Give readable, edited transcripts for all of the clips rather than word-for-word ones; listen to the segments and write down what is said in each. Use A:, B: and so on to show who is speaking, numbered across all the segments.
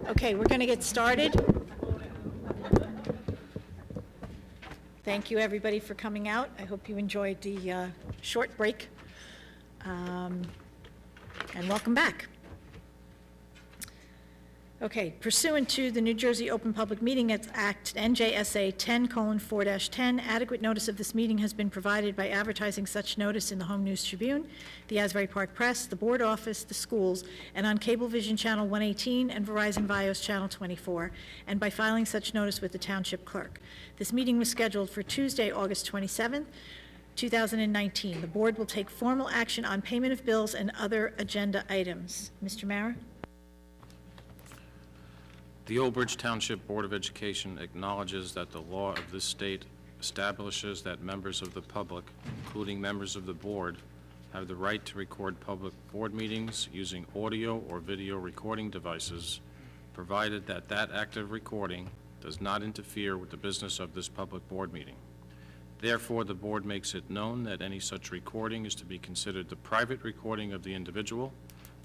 A: Okay, we're going to get started. Thank you, everybody, for coming out. I hope you enjoyed the short break. And welcome back. Okay, pursuant to the New Jersey Open Public Meeting Act, NJSA 10:4-10, adequate notice of this meeting has been provided by advertising such notice in the Home News Tribune, the Asbury Park Press, the Board Office, the schools, and on Cablevision Channel 118 and Verizon Vios Channel 24, and by filing such notice with the Township Clerk. This meeting was scheduled for Tuesday, August 27th, 2019. The Board will take formal action on payment of bills and other agenda items. Mr. Mara?
B: The Old Bridge Township Board of Education acknowledges that the law of this state establishes that members of the public, including members of the board, have the right to record public board meetings using audio or video recording devices, provided that that act of recording does not interfere with the business of this public board meeting. Therefore, the board makes it known that any such recording is to be considered the private recording of the individual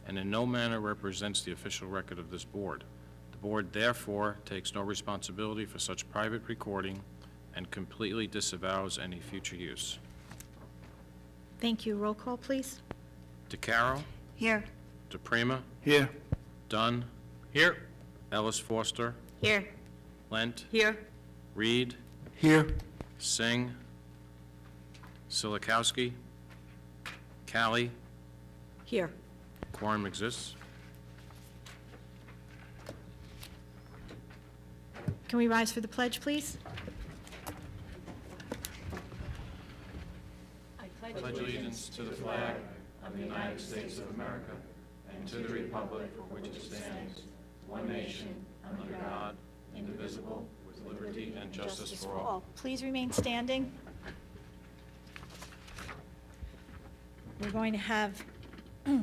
B: and in no manner represents the official record of this board. The board, therefore, takes no responsibility for such private recording and completely disavows any future use.
A: Thank you. Roll call, please.
B: DeCaro?
C: Here.
B: DePrima?
D: Here.
B: Dunn?
D: Here.
B: Ellis Foster?
C: Here.
B: Lent?
C: Here.
B: Reed?
D: Here.
B: Singh? Silikowski? Callie?
A: Here.
B: Quorum exists.
A: Can we rise for the pledge, please? I
B: Pledge allegiance to the flag of the United States of America and to the republic for which it stands, one nation, under God, indivisible, with liberty and justice for all.
A: Please remain standing. We're going to have,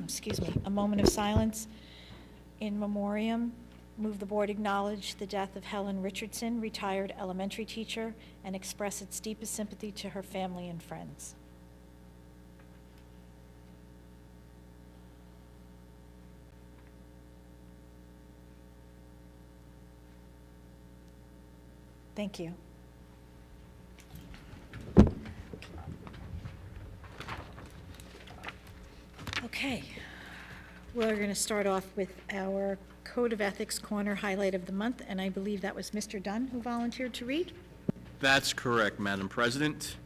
A: excuse me, a moment of silence in memoriam. Move the board acknowledge the death of Helen Richardson, retired elementary teacher, and express its deepest sympathy to her family and friends. Thank you. Okay, we're going to start off with our Code of Ethics Corner highlight of the month, and I believe that was Mr. Dunn who volunteered to read.
D: That's correct, Madam President.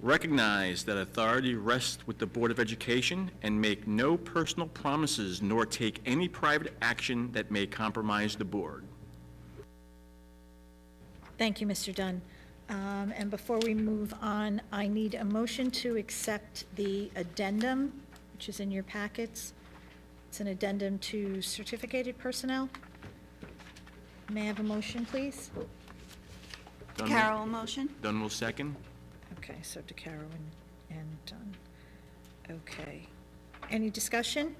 D: Recognize that authority rests with the Board of Education and make no personal promises nor take any private action that may compromise the board.
A: Thank you, Mr. Dunn. And before we move on, I need a motion to accept the addendum, which is in your packets. It's an addendum to certificated personnel. May I have a motion, please?
C: Carol, motion.
D: Dunn will second.
A: Okay, so DeCaro and Dunn. Okay. Any discussion?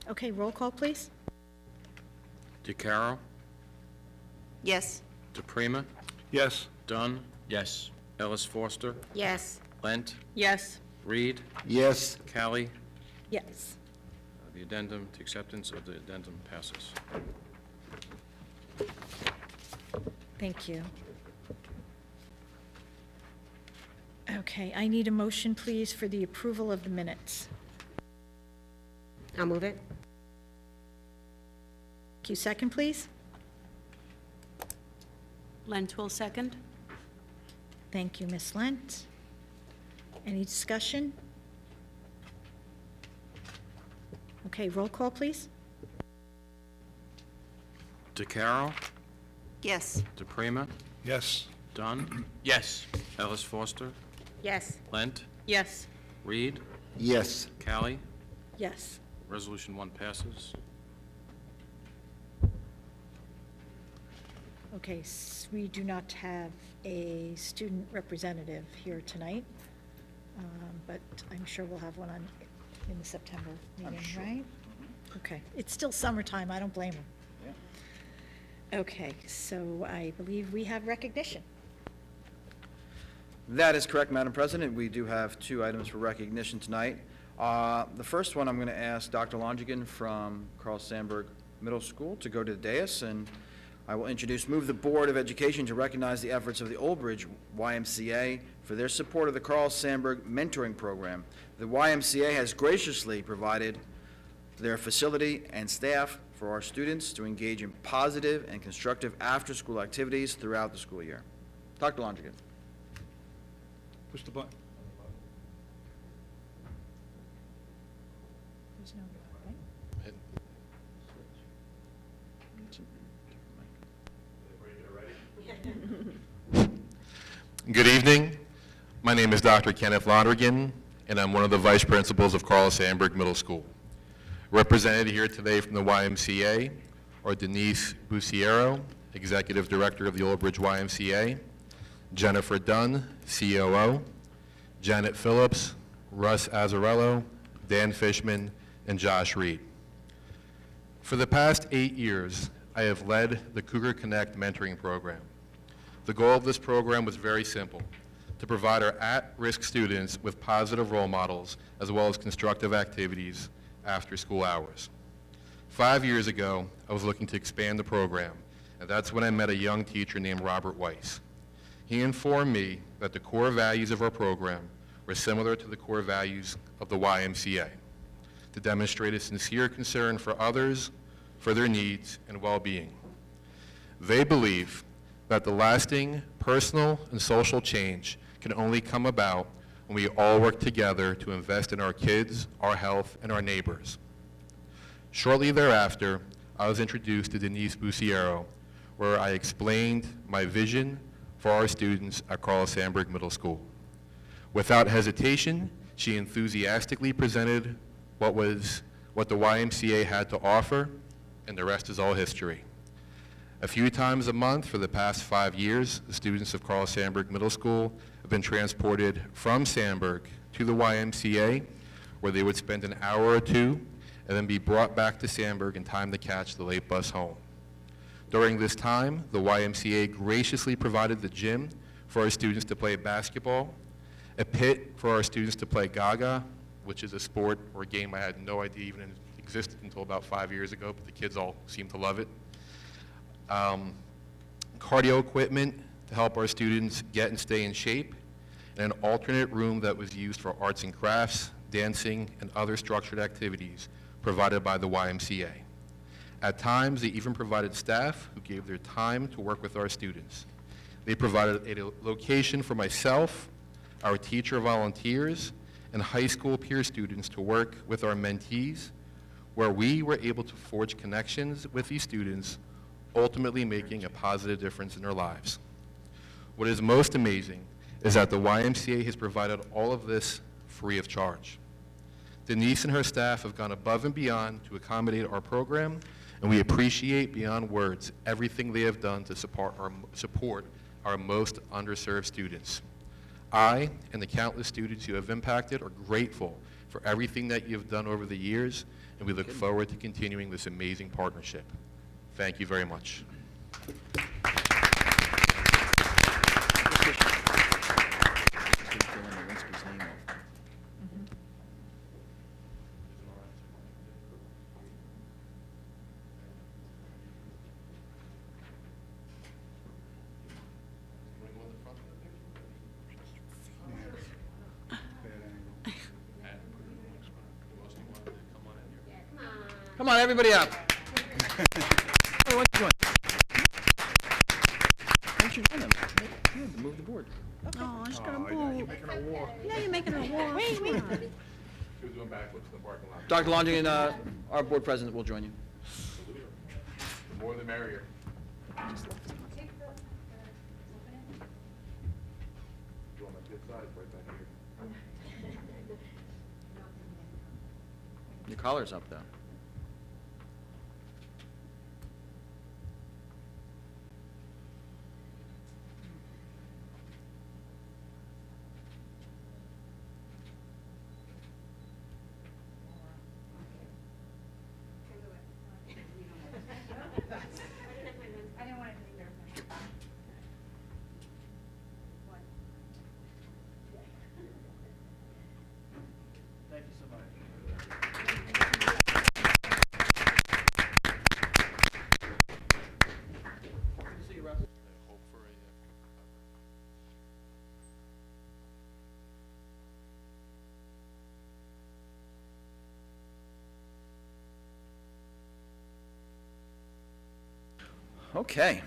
A: Okay, roll call, please.
B: DeCaro?
C: Yes.
B: DePrima?
D: Yes.
B: Dunn?
D: Yes.
B: Ellis Foster?
C: Yes.
B: Lent?
C: Yes.
B: Reed?
D: Yes.
B: Callie?
A: Yes.
B: The addendum, the acceptance of the addendum passes.
A: Thank you. Okay, I need a motion, please, for the approval of the minutes.
C: I'll move it.
A: Thank you. Second, please.
C: Lent will second.
A: Thank you, Ms. Lent. Any discussion? Okay, roll call, please.
B: DeCaro?
C: Yes.
B: DePrima?
D: Yes.
B: Dunn?
D: Yes.
B: Ellis Foster?
C: Yes.
B: Lent?
C: Yes.
B: Reed?
D: Yes.
B: Callie?
A: Yes.
B: Resolution 1 passes.
A: Okay, we do not have a student representative here tonight, but I'm sure we'll have one in the September meeting, right? Okay, it's still summertime, I don't blame them. Okay, so I believe we have recognition.
E: That is correct, Madam President. We do have 2 items for recognition tonight. The first one, I'm going to ask Dr. Longigan from Carl Sandburg Middle School to go to the dais, and I will move the Board of Education to recognize the efforts of the Old Bridge YMCA for their support of the Carl Sandburg Mentoring Program. The YMCA has graciously provided their facility and staff for our students to engage in positive and constructive after-school activities throughout the school year. Dr. Longigan.
F: Push the button.
A: There's no, right?
G: Good evening. My name is Dr. Kenneth Lonergan, and I'm one of the vice principals of Carl Sandburg Middle School. Represented here today from the YMCA are Denise Buciero, Executive Director of the Old Bridge YMCA, Jennifer Dunn, COO, Janet Phillips, Russ Azzarello, Dan Fishman, and Josh Reed. For the past 8 years, I have led the Cougar Connect mentoring program. The goal of this program was very simple: to provide our at-risk students with positive role models as well as constructive activities after school hours. 5 years ago, I was looking to expand the program, and that's when I met a young teacher named Robert Weiss. He informed me that the core values of our program were similar to the core values of the YMCA, to demonstrate a sincere concern for others, for their needs and well-being. They believe that the lasting personal and social change can only come about when we all work together to invest in our kids, our health, and our neighbors. Shortly thereafter, I was introduced to Denise Buciero, where I explained my vision for our students at Carl Sandburg Middle School. Without hesitation, she enthusiastically presented what the YMCA had to offer, and the rest is all history. A few times a month for the past 5 years, the students of Carl Sandburg Middle School have been transported from Sandburg to the YMCA, where they would spend an hour or 2 and then be brought back to Sandburg in time to catch the late bus home. During this time, the YMCA graciously provided the gym for our students to play basketball, a pit for our students to play Gaga, which is a sport or a game I had no idea even existed until about 5 years ago, but the kids all seem to love it. Cardio equipment to help our students get and stay in shape, and an alternate room that was used for arts and crafts, dancing, and other structured activities provided by the YMCA. At times, they even provided staff who gave their time to work with our students. They provided a location for myself, our teacher volunteers, and high school peer students to work with our mentees, where we were able to forge connections with these students, ultimately making a positive difference in their lives. What is most amazing is that the YMCA has provided all of this free of charge. Denise and her staff have gone above and beyond to accommodate our program, and we appreciate beyond words everything they have done to support our most underserved students. I and the countless students you have impacted are grateful for everything that you have done over the years, and we look forward to continuing this amazing partnership. Thank you very much.
E: Come on, everybody up. Hey, what you doing? Why don't you join them? Yeah, move the board.
C: Oh, I just got a boo. Now you're making a war. Wait.
G: She was doing backflips in the parking lot.
E: Dr. Longigan, our board president will join you.
G: The more the merrier. You want my kid's size right back here.
E: Your collar's up, though. Okay.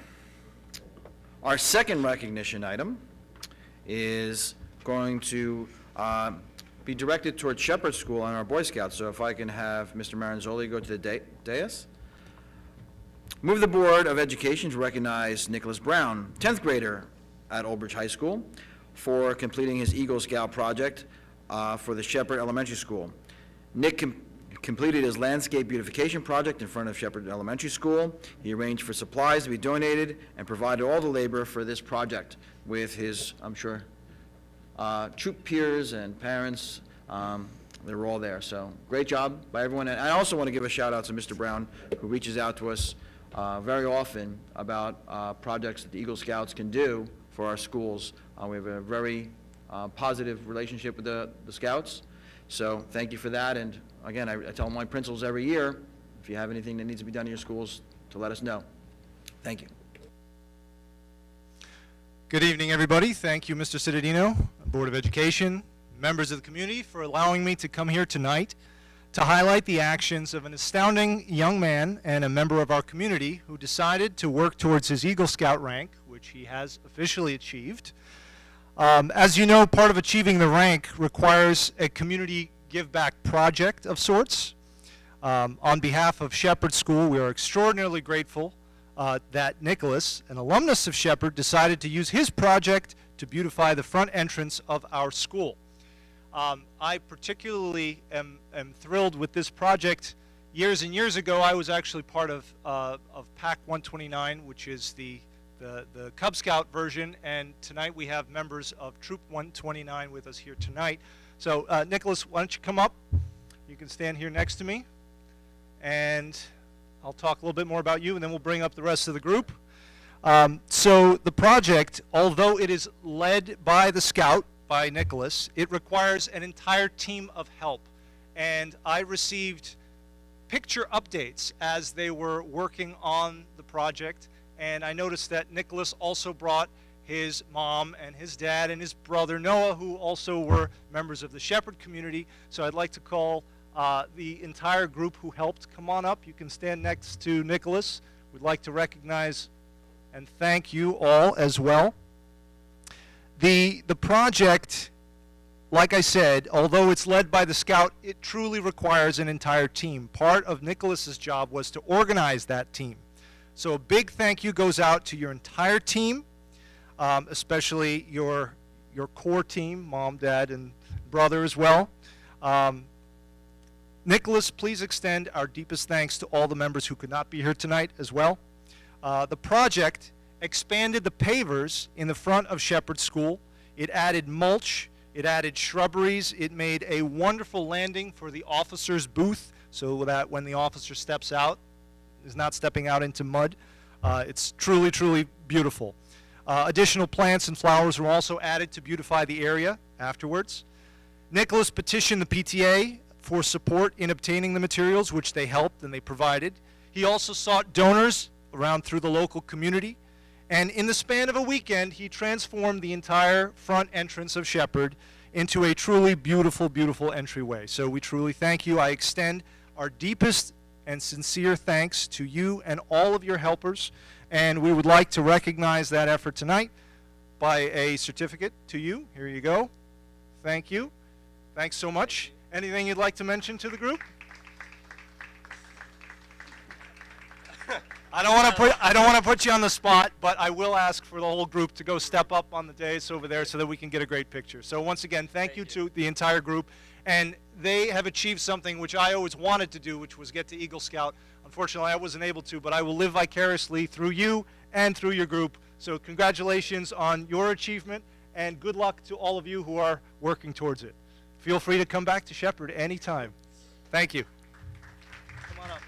E: Our second recognition item is going to be directed toward Shepherd School and our Boy Scouts. So if I can have Mr. Maranzoli go to the dais. Move the Board of Education to recognize Nicholas Brown, 10th grader at Old Bridge High School, for completing his Eagle Scout project for the Shepherd Elementary School. Nick completed his landscape beautification project in front of Shepherd Elementary School. He arranged for supplies to be donated and provided all the labor for this project with his, I'm sure, troop peers and parents. They were all there, so great job by everyone. And I also want to give a shout out to Mr. Brown, who reaches out to us very often about projects that the Eagle Scouts can do for our schools. We have a very positive relationship with the Scouts, so thank you for that. And again, I tell my principals every year, if you have anything that needs to be done in your schools, to let us know. Thank you.
H: Good evening, everybody. Thank you, Mr. Cittadino, Board of Education, members of the community, for allowing me to come here tonight to highlight the actions of an astounding young man and a member of our community who decided to work towards his Eagle Scout rank, which he has officially achieved. As you know, part of achieving the rank requires a community give-back project of sorts. On behalf of Shepherd School, we are extraordinarily grateful that Nicholas, an alumnus of Shepherd, decided to use his project to beautify the front entrance of our school. I particularly am thrilled with this project. Years and years ago, I was actually part of PAC 129, which is the Cub Scout version, and tonight we have members of Troop 129 with us here tonight. So, Nicholas, why don't you come up? You can stand here next to me, and I'll talk a little bit more about you, and then we'll bring up the rest of the group. So the project, although it is led by the Scout, by Nicholas, it requires an entire team of help. And I received picture updates as they were working on the project, and I noticed that Nicholas also brought his mom and his dad and his brother Noah, who also were members of the Shepherd community. So I'd like to call the entire group who helped come on up. You can stand next to Nicholas. We'd like to recognize and thank you all as well. The project, like I said, although it's led by the Scout, it truly requires an entire team. Part of Nicholas's job was to organize that team. So a big thank you goes out to your entire team, especially your core team, mom, dad, and brother as well. Nicholas, please extend our deepest thanks to all the members who could not be here tonight as well. The project expanded the pavers in the front of Shepherd School. It added mulch, it added shrubberies, it made a wonderful landing for the officer's booth so that when the officer steps out, is not stepping out into mud. It's truly, truly beautiful. Additional plants and flowers were also added to beautify the area afterwards. Nicholas petitioned the PTA for support in obtaining the materials, which they helped and they provided. He also sought donors around through the local community. And in the span of a weekend, he transformed the entire front entrance of Shepherd into a truly beautiful, beautiful entryway. So we truly thank you. I extend our deepest and sincere thanks to you and all of your helpers. And we would like to recognize that effort tonight by a certificate to you. Here you go. Thank you. Thanks so much. Anything you'd like to mention to the group? I don't want to put you on the spot, but I will ask for the whole group to go step up on the dais over there so that we can get a great picture. So once again, thank you to the entire group. And they have achieved something which I always wanted to do, which was get to Eagle Scout. Unfortunately, I wasn't able to, but I will live vicariously through you and through your group. So congratulations on your achievement, and good luck to all of you who are working towards it. Feel free to come back to Shepherd anytime. Thank you. Come on up.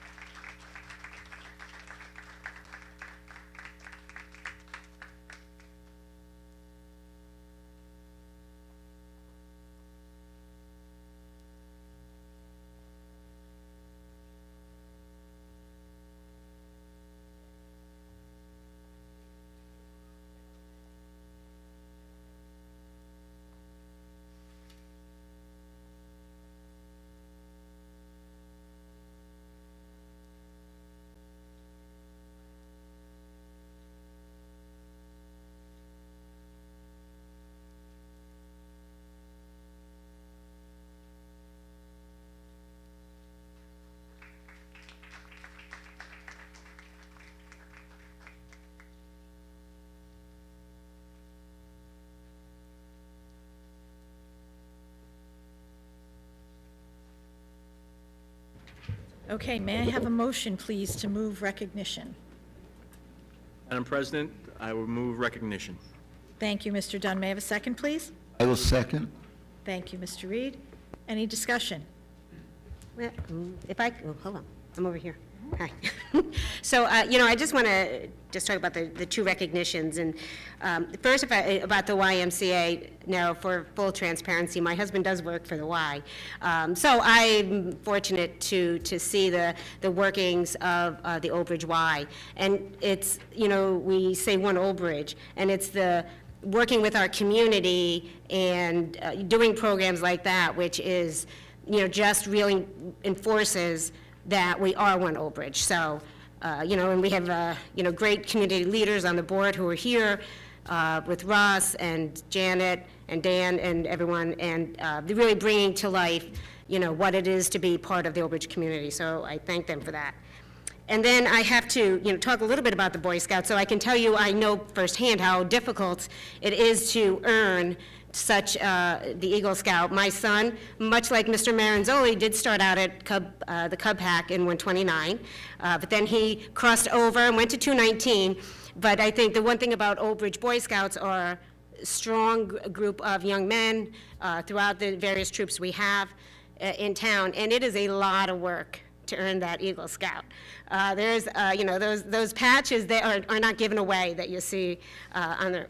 A: Okay, may I have a motion, please, to move recognition?
D: Madam President, I will move recognition.
A: Thank you, Mr. Dunn. May I have a second, please?
I: I will second.
A: Thank you, Mr. Reed. Any discussion?
C: Well, hold on, I'm over here. Hi. So, I just want to just talk about the two recognitions. And first, about the YMCA, now, for full transparency, my husband does work for the Y. So I'm fortunate to see the workings of the Old Bridge Y. And it's, we say one Old Bridge, and it's the working with our community and doing programs like that, which is, just really enforces that we are one Old Bridge. So, and we have, great community leaders on the board who are here with Ross and Janet and Dan and everyone, and they're really bringing to life, what it is to be part of the Old Bridge community. So I thank them for that. And then I have to, talk a little bit about the Boy Scouts. So I can tell you, I know firsthand how difficult it is to earn such the Eagle Scout. My son, much like Mr. Maranzoli, did start out at the Cub Pack in 129, but then he crossed over and went to 219. But I think the one thing about Old Bridge Boy Scouts are a strong group of young men throughout the various troops we have in town, and it is a lot of work to earn that Eagle Scout. There's, those patches that are not given away that you see on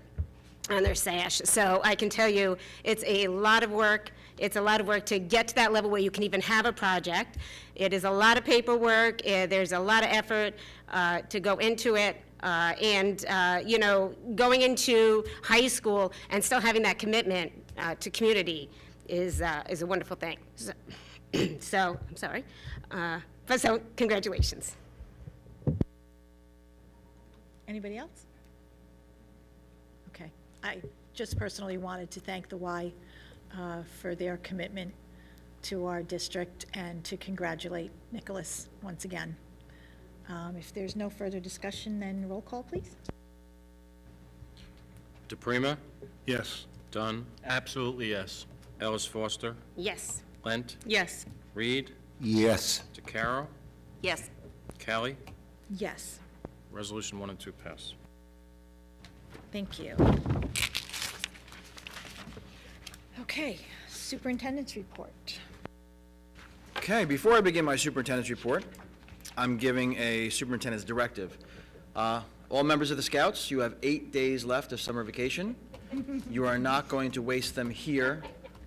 C: their sash. So I can tell you, it's a lot of work. It's a lot of work to get to that level where you can even have a project. It is a lot of paperwork. There's a lot of effort to go into it. Going into high school and still having that commitment to community is a wonderful thing. So I'm sorry. So congratulations.
A: Anybody else? Okay. I just personally wanted to thank the Y for their commitment to our district and to congratulate Nicholas once again. If there's no further discussion, then roll call, please.
B: DePrima,
F: Yes.
B: Dunn,
D: Absolutely, yes.
B: Ellis Foster,
C: Yes.
B: Lent,
C: Yes.
B: Reed,
I: Yes.
B: DeCaro,
C: Yes.
B: Kelly.
A: Yes.
B: Resolution 1 and 2 pass.
A: Thank you. Okay, superintendent's report.
E: Okay, before I begin my superintendent's report, I'm giving a superintendent's directive. All members of the Scouts, you have 8 days left of summer vacation. You are not going to waste them here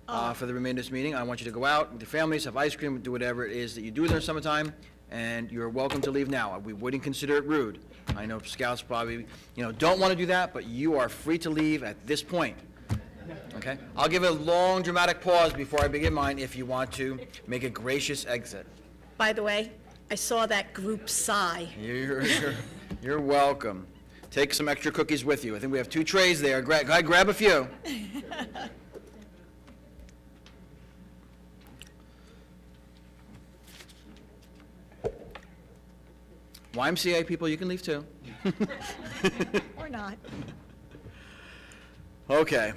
E: for the remainder of this meeting. I want you to go out with your families, have ice cream, do whatever it is that you do in the summertime, and you're welcome to leave now. We wouldn't consider it rude. I know Scouts probably, don't want to do that, but you are free to leave at this point. Okay? I'll give a long dramatic pause before I begin mine if you want to make a gracious exit.
A: By the way, I saw that group sigh.
E: You're welcome. Take some extra cookies with you. I think we have 2 trays there. Go ahead, grab a few. YMCA people, you can leave too.
A: Or not.
E: Okay.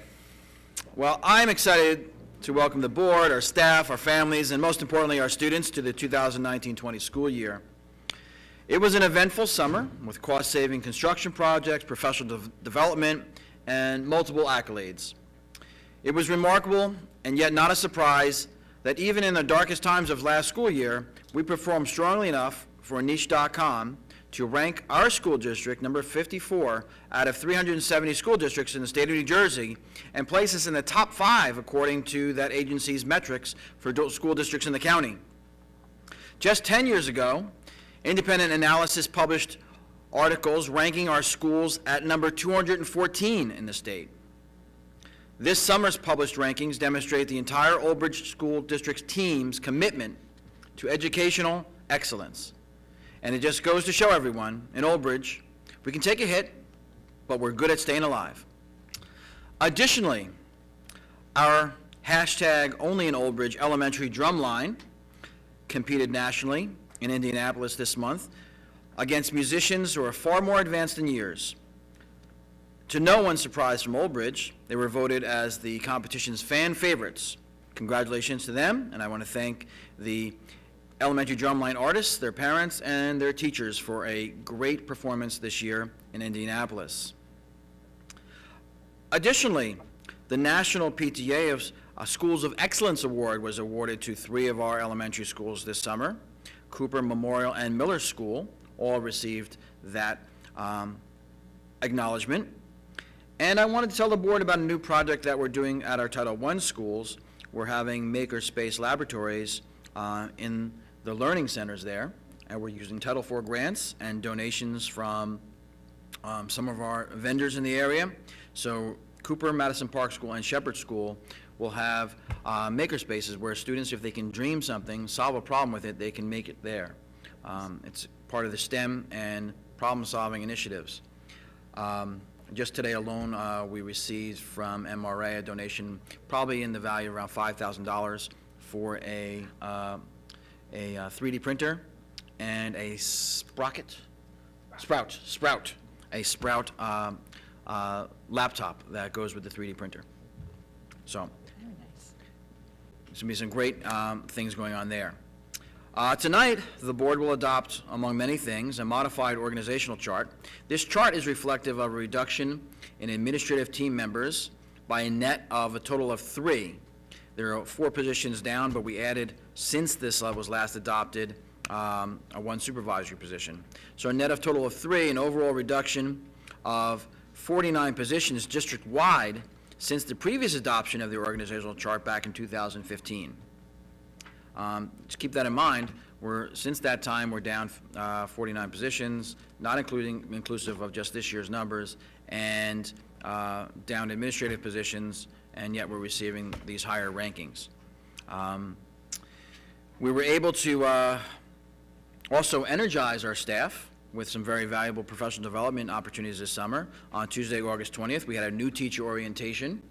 E: Well, I'm excited to welcome the board, our staff, our families, and most importantly, our students to the 2019-20 school year. It was an eventful summer with cost-saving construction projects, professional development, and multiple accolades. It was remarkable and yet not a surprise that even in the darkest times of last school year, we performed strongly enough for niche.com to rank our school district number 54 out of 370 school districts in the state of New Jersey and place us in the top 5 according to that agency's metrics for school districts in the county. Just 10 years ago, independent analysis published articles ranking our schools at number 214 in the state. This summer's published rankings demonstrate the entire Old Bridge School District's team's commitment to educational excellence. And it just goes to show everyone, in Old Bridge, we can take a hit, but we're good at staying alive. Additionally, our hashtag Only in Old Bridge Elementary Drumline competed nationally in Indianapolis this month against musicians who are far more advanced in years. To no one's surprise from Old Bridge, they were voted as the competition's fan favorites. Congratulations to them, and I want to thank the elementary drumline artists, their parents, and their teachers for a great performance this year in Indianapolis. Additionally, the National PTA of Schools of Excellence Award was awarded to 3 of our elementary schools this summer. Cooper Memorial and Miller School all received that acknowledgement. And I wanted to tell the board about a new project that we're doing at our Title I schools. We're having makerspace laboratories in the learning centers there, and we're using Title IV grants and donations from some of our vendors in the area. So Cooper, Madison Park School, and Shepherd School will have makerspaces where students, if they can dream something, solve a problem with it, they can make it there. It's part of the STEM and problem-solving initiatives. Just today alone, we received from MRA a donation probably in the value of around $5,000 for a 3D printer and a Sprout laptop that goes with the 3D printer. So, there's going to be some great things going on there. Tonight, the board will adopt, among many things, a modified organizational chart. This chart is reflective of a reduction in administrative team members by a net of a total of 3. There are 4 positions down, but we added, since this was last adopted, a 1 supervisory position. So a net of total of 3, an overall reduction of 49 positions district-wide since the previous adoption of the organizational chart back in 2015. Just keep that in mind. Since that time, we're down 49 positions, not inclusive of just this year's numbers, and down administrative positions, and yet we're receiving these higher rankings. We were able to also energize our staff with some very valuable professional development opportunities this summer. On Tuesday, August 20th, we had a new teacher orientation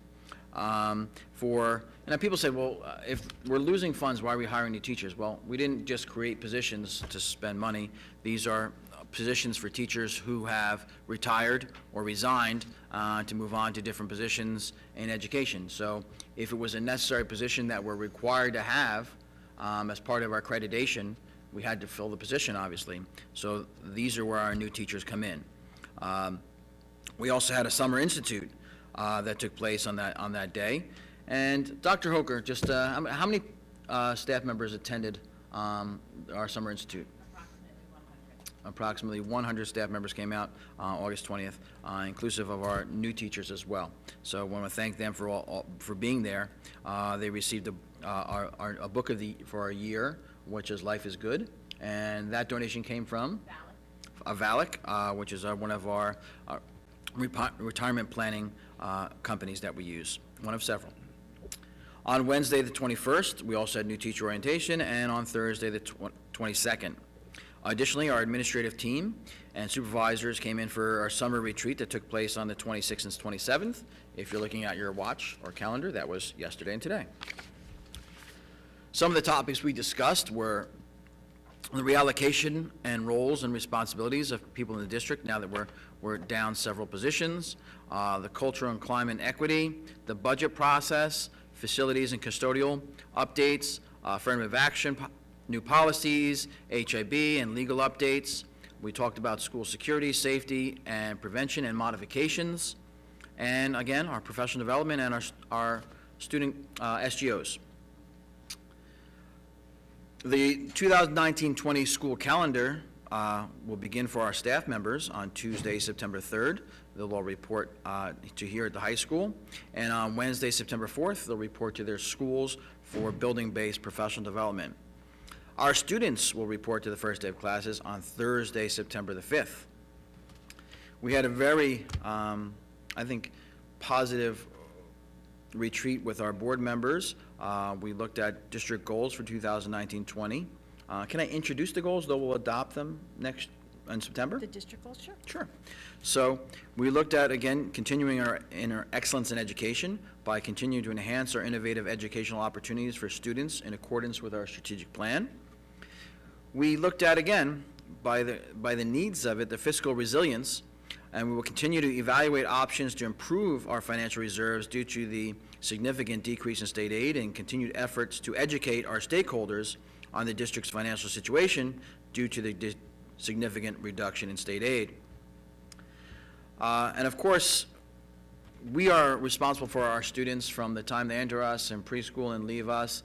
E: and people say, well, if we're losing funds, why are we hiring new teachers? Well, we didn't just create positions to spend money. These are positions for teachers who have retired or resigned to move on to different positions in education. So if it was a necessary position that we're required to have as part of our accreditation, we had to fill the position, obviously. So these are where our new teachers come in. We also had a summer institute that took place on that day. And Dr. Hoker, just how many staff members attended our summer institute? Approximately 100 staff members came out August 20th, inclusive of our new teachers as well. So I want to thank them for being there. They received a book for our year, which is Life is Good, and that donation came from Valak, which is one of our retirement planning companies that we use, one of several. On Wednesday, the 21st, we also had new teacher orientation, and on Thursday, the 22nd. Additionally, our administrative team and supervisors came in for our summer retreat that took place on the 26th and 27th. If you're looking at your watch or calendar, that was yesterday and today. Some of the topics we discussed were the reallocation and roles and responsibilities of people in the district now that we're down several positions, the cultural and climate equity, the budget process, facilities and custodial updates, affirmative action, new policies, HIB, and legal updates. We talked about school security, safety, and prevention and modifications. And again, our professional development and our student SGOs. The 2019-20 school calendar will begin for our staff members on Tuesday, September 3rd. They'll all report to here at the high school. And on Wednesday, September 4th, they'll report to their schools for building-based professional development. Our students will report to the first day of classes on Thursday, September the 5th. We had a very, I think, positive retreat with our board members. We looked at district goals for 2019-20. Can I introduce the goals, though we'll adopt them in September?
A: The district goals, sure.
E: Sure. So we looked at, again, continuing our excellence in education by continuing to enhance our innovative educational opportunities for students in accordance with our strategic plan. We looked at, again, by the needs of it, the fiscal resilience, and we will continue to evaluate options to improve our financial reserves due to the significant decrease in state aid and continued efforts to educate our stakeholders on the district's financial situation due to the significant reduction in state aid. And of course, we are responsible for our students from the time they enter us in preschool and leave us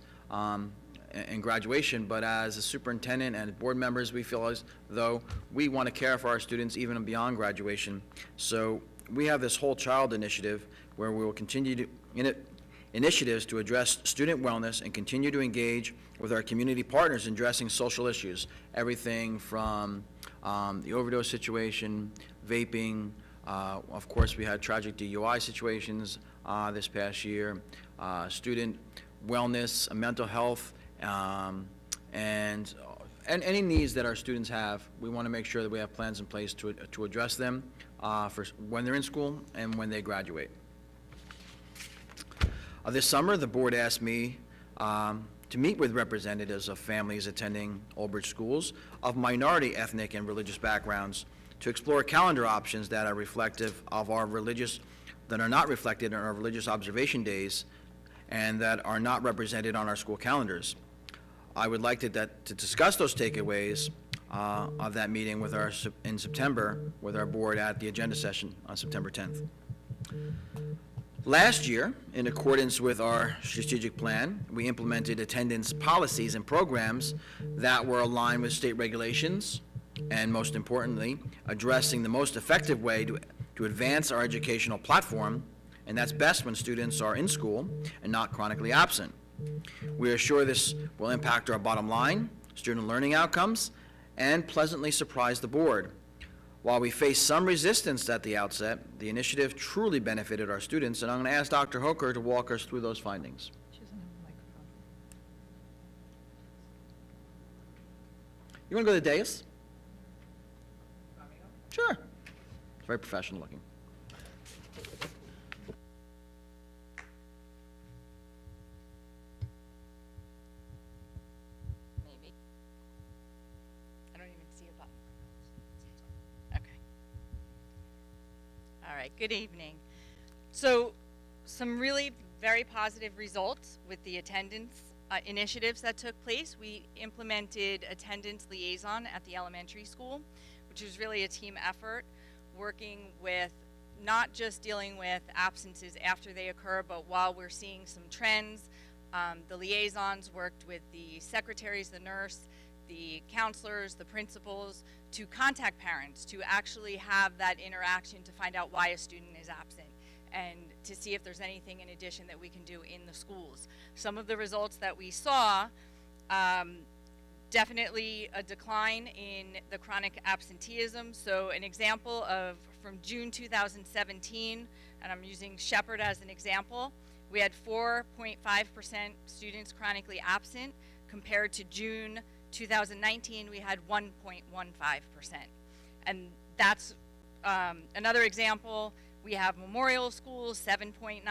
E: in graduation, but as a superintendent and board members, we feel as though we want to care for our students even beyond graduation. So we have this whole child initiative where we will continue to initiatives to address student wellness and continue to engage with our community partners in addressing social issues, everything from the overdose situation, vaping. Of course, we had tragic DUI situations this past year, student wellness, mental health, and any needs that our students have. We want to make sure that we have plans in place to address them for when they're in school and when they graduate. This summer, the board asked me to meet with representatives of families attending Old Bridge schools of minority ethnic and religious backgrounds to explore calendar options that are reflective of our that are not reflected in our religious observation days and that are not represented on our school calendars. I would like to discuss those takeaways of that meeting with in September with our board at the agenda session on September 10th. Last year, in accordance with our strategic plan, we implemented attendance policies and programs that were aligned with state regulations and, most importantly, addressing the most effective way to advance our educational platform, and that's best when students are in school and not chronically absent. We are sure this will impact our bottom line, student learning outcomes, and pleasantly surprise the board. While we faced some resistance at the outset, the initiative truly benefited our students, and I'm going to ask Dr. Hoker to walk us through those findings. You want to go to the dais? Sure. Very professional looking.
I: Maybe. I don't even see a button. Okay. All right, good evening. So, some really very positive results with the attendance initiatives that took place. We implemented attendance liaison at the elementary school, which was really a team effort, working with not just dealing with absences after they occur, but while we're seeing some trends. The liaisons worked with the secretaries, the nurse, the counselors, the principals, to contact parents, to actually have that interaction to find out why a student is absent and to see if there's anything in addition that we can do in the schools. Some of the results that we saw, definitely a decline in the chronic absenteeism. So an example of from June 2017, and I'm using Shepherd as an example, we had 4.5% students chronically absent. Compared to June 2019, we had 1.15%. And that's another example. We have memorial schools, 7.9%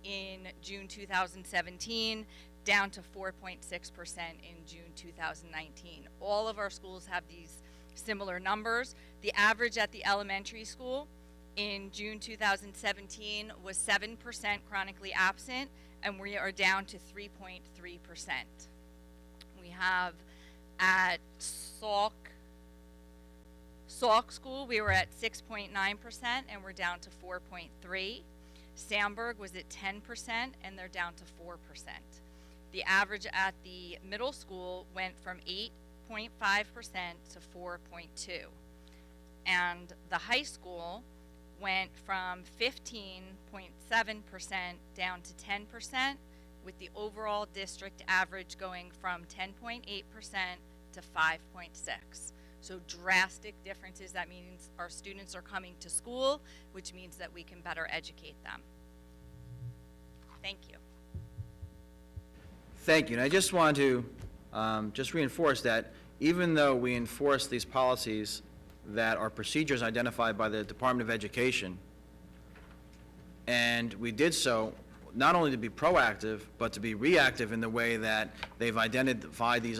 I: in June 2017, down to 4.6% in June 2019. All of our schools have these similar numbers. The average at the elementary school in June 2017 was 7% chronically absent, and we are down to 3.3%. We have at Sauk School, we were at 6.9%, and we're down to 4.3%. Sandburg was at 10%, and they're down to 4%. The average at the middle school went from 8.5% to 4.2%. And the high school went from 15.7% down to 10%, with the overall district average going from 10.8% to 5.6%. So drastic differences. That means our students are coming to school, which means that we can better educate them. Thank you.
E: Thank you. And I just want to just reinforce that even though we enforce these policies that are procedures identified by the Department of Education, and we did so not only to be proactive, but to be reactive in the way that they've identified these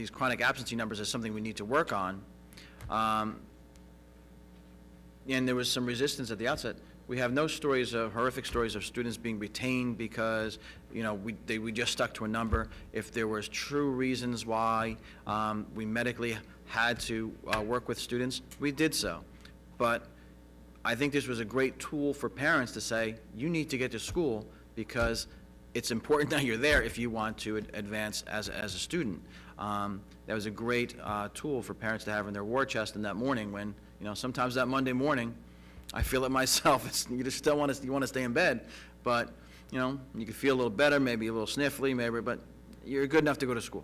E: chronic absentee numbers as something we need to work on. And there was some resistance at the outset. We have no stories of, horrific stories of students being retained because, you know, we just stuck to a number. If there was true reasons why we medically had to work with students, we did so. But I think this was a great tool for parents to say, you need to get to school because it's important that you're there if you want to advance as a student. That was a great tool for parents to have in their war chest in that morning when, you know, sometimes that Monday morning, I feel it myself, you just still want to stay in bed, but, you know, you could feel a little better, maybe a little sniffly, maybe, but you're good enough to go to school.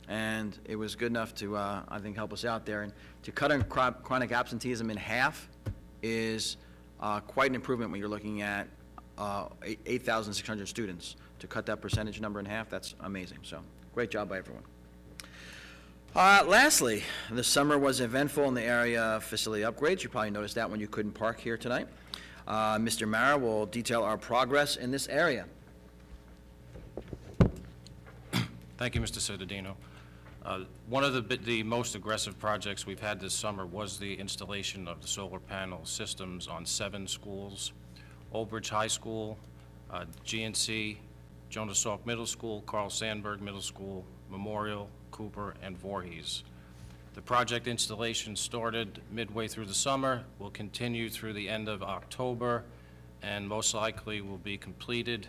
E: And it was good enough to, I think, help us out there. And to cut chronic absenteeism in half is quite an improvement when you're looking at 8,600 students. To cut that percentage number in half, that's amazing. So, great job by everyone. Lastly, the summer was eventful in the area of facility upgrades. You probably noticed that when you couldn't park here tonight. Mr. Mara will detail our progress in this area.
B: Thank you, Mr. Cittadino. One of the most aggressive projects we've had this summer was the installation of the solar panel systems on 7 schools: Old Bridge High School, GNC, Jonas Salk Middle School, Carl Sandburg Middle School, Memorial, Cooper, and Voorhees. The project installation started midway through the summer, will continue through the end of October, and most likely will be completed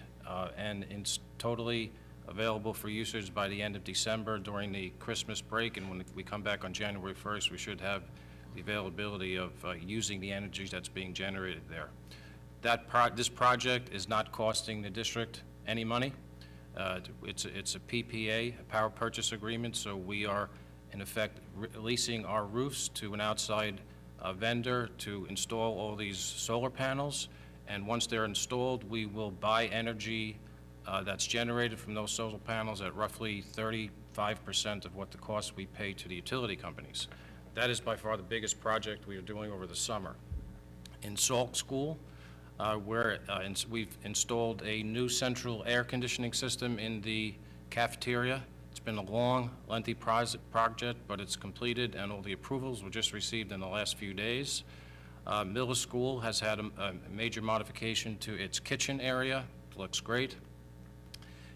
B: and totally available for usage by the end of December during the Christmas break. And when we come back on January 1st, we should have the availability of using the energy that's being generated there. This project is not costing the district any money. It's a PPA, a power purchase agreement, so we are in effect leasing our roofs to an outside vendor to install all these solar panels, and once they're installed, we will buy energy that's generated from those solar panels at roughly 35% of what the cost we pay to the utility companies. That is by far the biggest project we are doing over the summer. In Salk School, we've installed a new central air conditioning system in the cafeteria. It's been a long, lengthy project, but it's completed, and all the approvals were just received in the last few days. Middle School has had a major modification to its kitchen area. It looks great.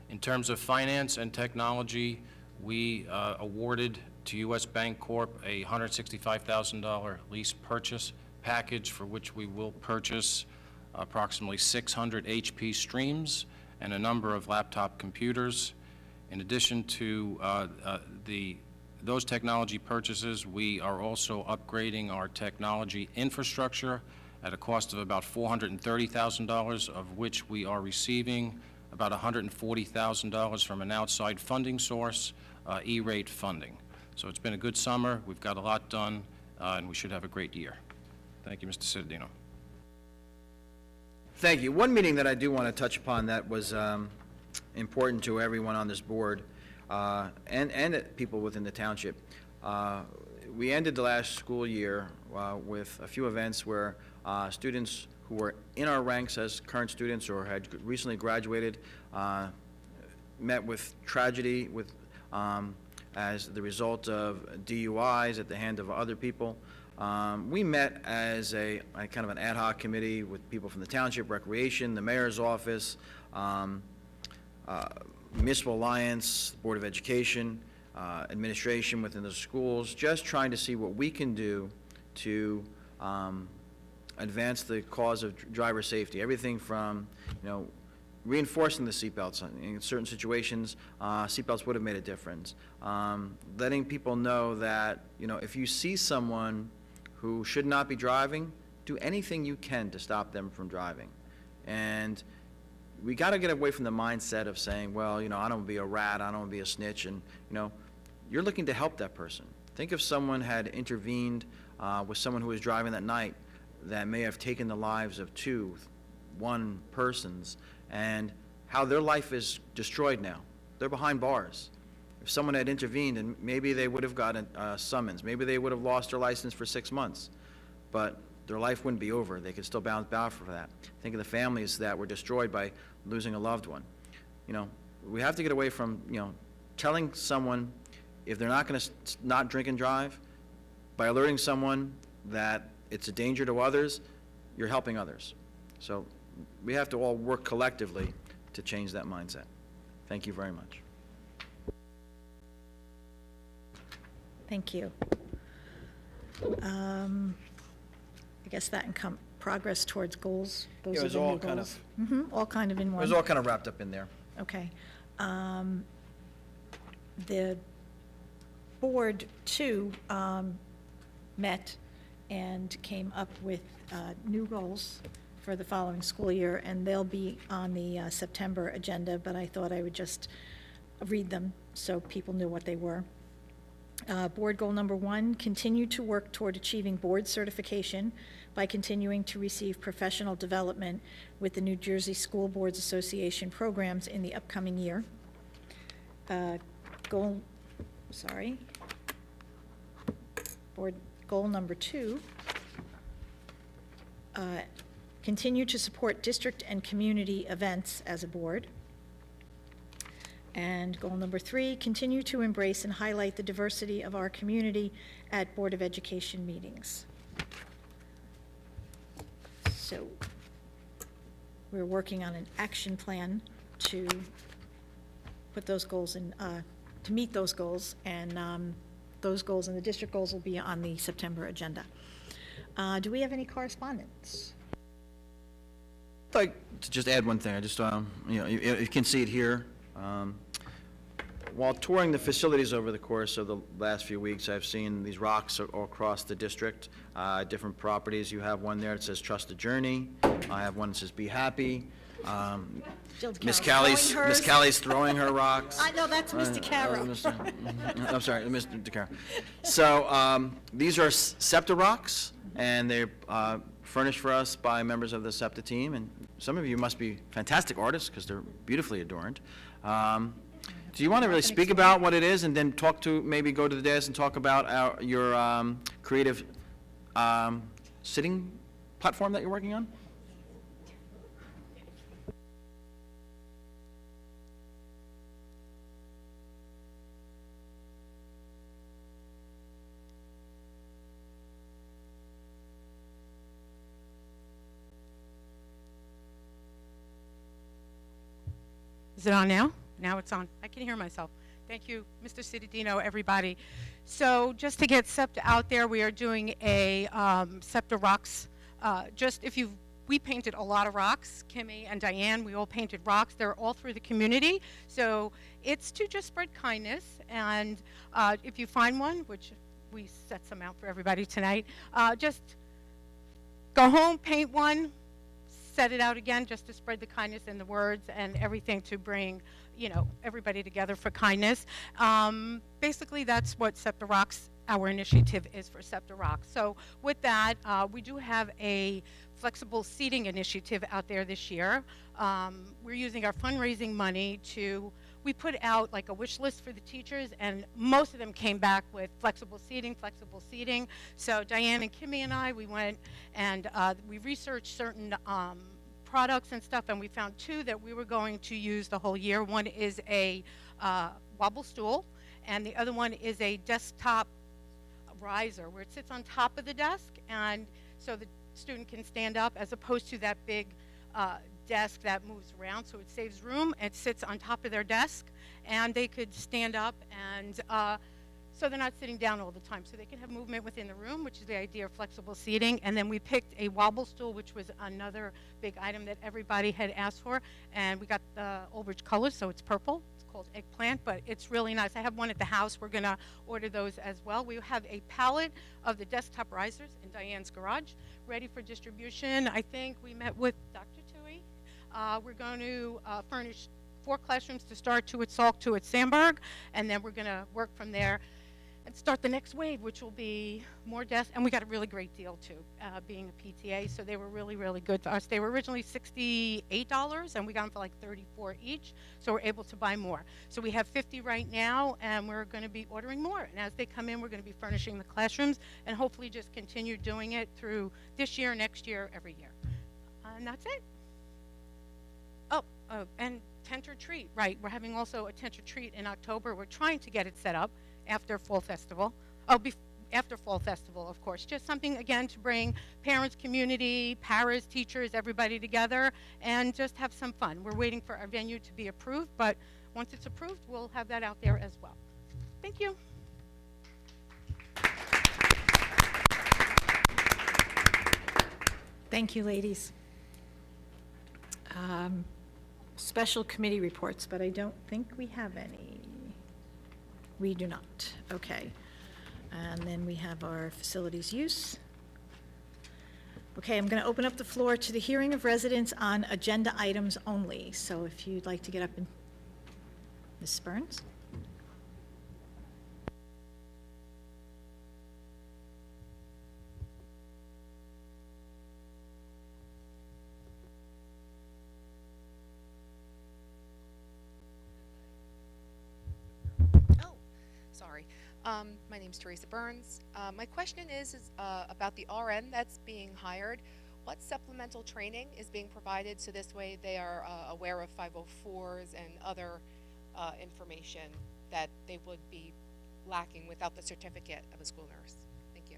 B: In terms of finance and technology, we awarded to U.S. Bank Corp. a $165,000 lease purchase package for which we will purchase approximately 600 HP streams and a number of laptop computers. In addition to those technology purchases, we are also upgrading our technology infrastructure at a cost of about $430,000, of which we are receiving about $140,000 from an outside funding source, E-rate funding. So it's been a good summer. We've got a lot done, and we should have a great year. Thank you, Mr. Cittadino.
E: Thank you. One meeting that I do want to touch upon that was important to everyone on this board and people within the township. We ended the last school year with a few events where students who were in our ranks as current students or had recently graduated met with tragedy as the result of DUIs at the hand of other people. We met as a kind of an ad hoc committee with people from the township, recreation, the mayor's office, Municipal Alliance, Board of Education, administration within the schools, just trying to see what we can do to advance the cause of driver safety. Everything from, reinforcing the seatbelts. In certain situations, seatbelts would have made a difference. Letting people know that, if you see someone who should not be driving, do anything you can to stop them from driving. And we got to get away from the mindset of saying, well, I don't want to be a rat, I don't want to be a snitch, and, you're looking to help that person. Think if someone had intervened with someone who was driving that night that may have taken the lives of 1 persons, and how their life is destroyed now. They're behind bars. If someone had intervened, and maybe they would have gotten a summons, maybe they would have lost their license for 6 months, but their life wouldn't be over. They could still bounce back for that. Think of the families that were destroyed by losing a loved one. We have to get away from, telling someone if they're not going to not drink and drive, by alerting someone that it's a danger to others, you're helping others. So we have to all work collectively to change that mindset. Thank you very much.
A: Thank you. I guess that progress towards goals. Those
E: Yeah, it
A: are
E: was
A: the new
E: all kind
A: goals. All kind of in
E: It
A: one.
E: was all kind of wrapped up in there.
A: Okay. The board, too, met and came up with new goals for the following school year, and they'll be on the September agenda, but I thought I would just read them so people knew what they were. Board goal number 1, continue to work toward achieving board certification by continuing to receive professional development with the New Jersey School Boards Association programs in the upcoming year. Board goal number 2, continue to support district and community events as a board. And goal number 3, continue to embrace and highlight the diversity of our community at Board of Education meetings. So we're working on an action plan to put those goals in, to meet those goals, and those goals and the district goals will be on the September agenda. Do we have any correspondence?
E: I'd like to just add one thing. I just, you can see it here. While touring the facilities over the course of the last few weeks, I've seen these rocks all across the district, different properties. You have one there that says Trust the Journey. I have one that says Be Happy. Miss Callie's throwing her rocks.
A: I know, that's Mr. Caro.
E: I'm sorry, Mr. DeCaro. So these are SEPTA rocks, and they're furnished for us by members of the SEPTA team, and some of you must be fantastic artists because they're beautifully adorned. Do you want to really speak about what it is, and then maybe go to the dais and talk about your creative sitting platform that you're working on?
J: Is it on now? Now it's on. I can hear myself. Thank you, Mr. Cittadino, everybody. So just to get SEPTA out there, we are doing a SEPTA Rocks. We painted a lot of rocks. Kimmy and Diane, we all painted rocks. They're all through the community. So it's to just spread kindness. And if you find one, which we set some out for everybody tonight, just go home, paint one, set it out again just to spread the kindness and the words and everything to bring, everybody together for kindness. Basically, that's what SEPTA Rocks, our initiative is for SEPTA Rocks. So with that, we do have a flexible seating initiative out there this year. We're using our fundraising money we put out like a wish list for the teachers, and most of them came back with flexible seating. So Diane and Kimmy and I, we went and we researched certain products and stuff, and we found 2 that we were going to use the whole year. One is a wobble stool, and the other one is a desktop riser where it sits on top of the desk, and so the student can stand up as opposed to that big desk that moves around, so it saves room. It sits on top of their desk, and they could stand up, and so they're not sitting down all the time. So they can have movement within the room, which is the idea of flexible seating. And then we picked a wobble stool, which was another big item that everybody had asked for, and we got the Old Bridge colors, so it's purple. It's called Eggplant, but it's really nice. I have one at the house. We're gonna order those as well. We have a pallet of the desktop risers in Diane's garage, ready for distribution. I think we met with Dr. Tui. We're going to furnish 4 classrooms to start, 2 at Salk, 2 at Sandburg, and then we're going to work from there and start the next wave, which will be more desks. And we got a really great deal, too, being a PTA, so they were really, really good to us. They were originally $68, and we got them for like $34 each, so we're able to buy more. So we have 50 right now, and we're going to be ordering more. And as they come in, we're going to be furnishing the classrooms and hopefully just continue doing it through this year, next year, every year. And that's it. And Tent or Treat, right. We're having also a Tent or Treat in October. We're trying to get it set up after Fall Festival. after Fall Festival, of course. Just something, again, to bring parents, community, paras, teachers, everybody together, and just have some fun. We're waiting for our venue to be approved, but once it's approved, we'll have that out there as well. Thank you.
A: Thank you, ladies. Special committee reports, but I don't think we have any. We do not. Okay. And then we have our facilities use. Okay, I'm going to open up the floor to the hearing of residents on agenda items only. So if you'd like to get up and, Ms. Burns?
K: Sorry. My name's Teresa Burns. My question is about the RN that's being hired. What supplemental training is being provided so this way they are aware of 504s and other information that they would be lacking without the certificate of a school nurse? Thank you.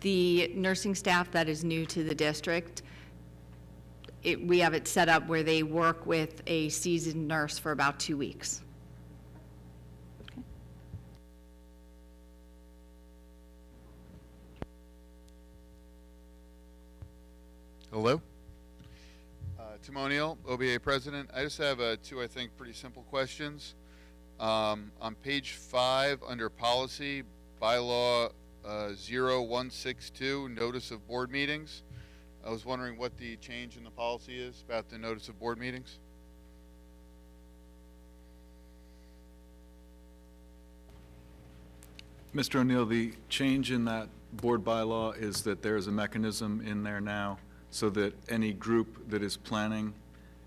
L: The nursing staff that is new to the district, we have it set up where they work with a seasoned nurse for about 2 weeks.
M: Hello. Tim O'Neill, OBA President. I just have two, I think, pretty simple questions. On page 5, under policy, bylaw 0162, notice of board meetings. I was wondering what the change in the policy is about the notice of board meetings.
F: Mr. O'Neill, the change in that board bylaw is that there is a mechanism in there now so that any group that is planning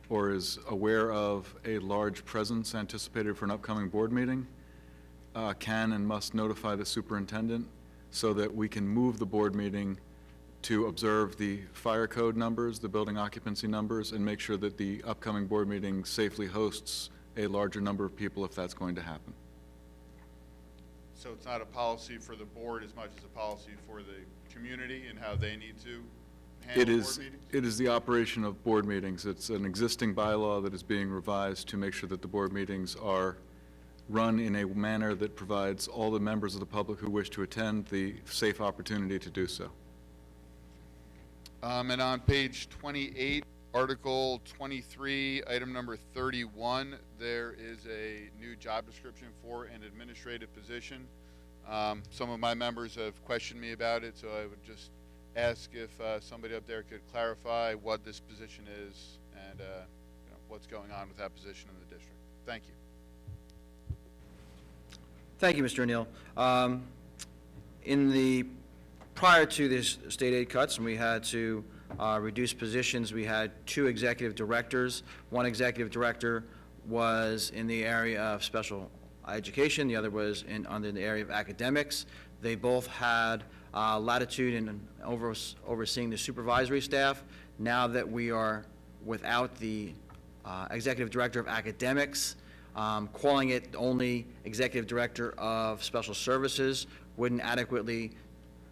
F: or is aware of a large presence anticipated for an upcoming board meeting can and must notify the superintendent so that we can move the board meeting to observe the fire code numbers, the building occupancy numbers, and make sure that the upcoming board meeting safely hosts a larger number of people if that's going to happen.
M: So it's not a policy for the board as much as a policy for the community and how they need to handle board meetings?
F: It is the operation of board meetings. It's an existing bylaw that is being revised to make sure that the board meetings are run in a manner that provides all the members of the public who wish to attend the safe opportunity to do so.
M: And on page 28, Article 23, item number 31, there is a new job description for an administrative position. Some of my members have questioned me about it, so I would just ask if somebody up there could clarify what this position is and what's going on with that position in the district. Thank you.
E: Thank you, Mr. O'Neill. Prior to this state aid cuts, and we had to reduce positions, we had 2 executive directors. One executive director was in the area of special education, the other was under the area of academics. They both had latitude in overseeing the supervisory staff. Now that we are without the executive director of academics, calling it only executive director of special services wouldn't adequately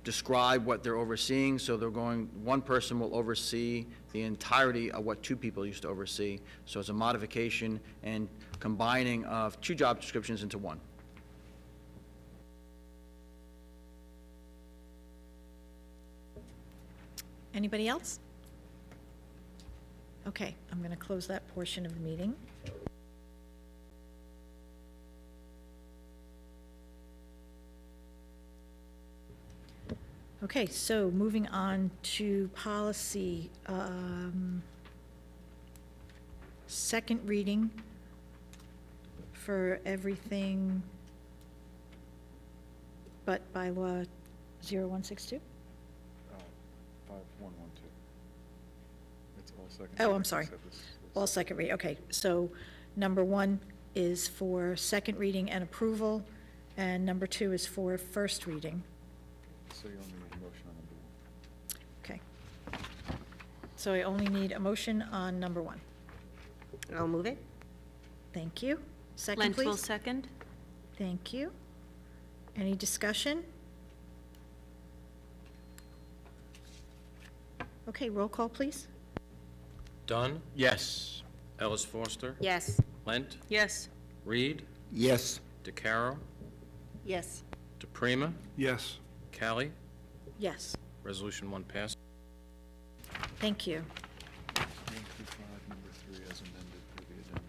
E: describe what they're overseeing, so one person will oversee the entirety of what 2 people used to oversee. So it's a modification and combining of 2 job descriptions into 1.
A: Anybody else? Okay, I'm going to close that portion of the meeting. Okay, so moving on to policy, second reading for everything but bylaw 0162?
F: 5112. It's all second.
A: Oh, I'm sorry. All second reading, okay. So number 1 is for second reading and approval, and number 2 is for first reading.
F: So you only need a motion on number 1.
A: Okay. So I only need a motion on number 1.
C: I'll move it.
A: Thank you. Second, please.
N: Lent will second.
A: Thank you. Any discussion? Okay, roll call, please.
B: Dunn,
D: Yes.
B: Ellis Foster,
C: Yes.
B: Lent,
N: Yes.
B: Reed,
F: Yes.
B: DeCaro,
N: Yes.
B: DePrima,
F: Yes.
B: Callie.
A: Yes,
B: Resolution 1 passed.
A: thank you.
F: Number 3 as amended for the addendum.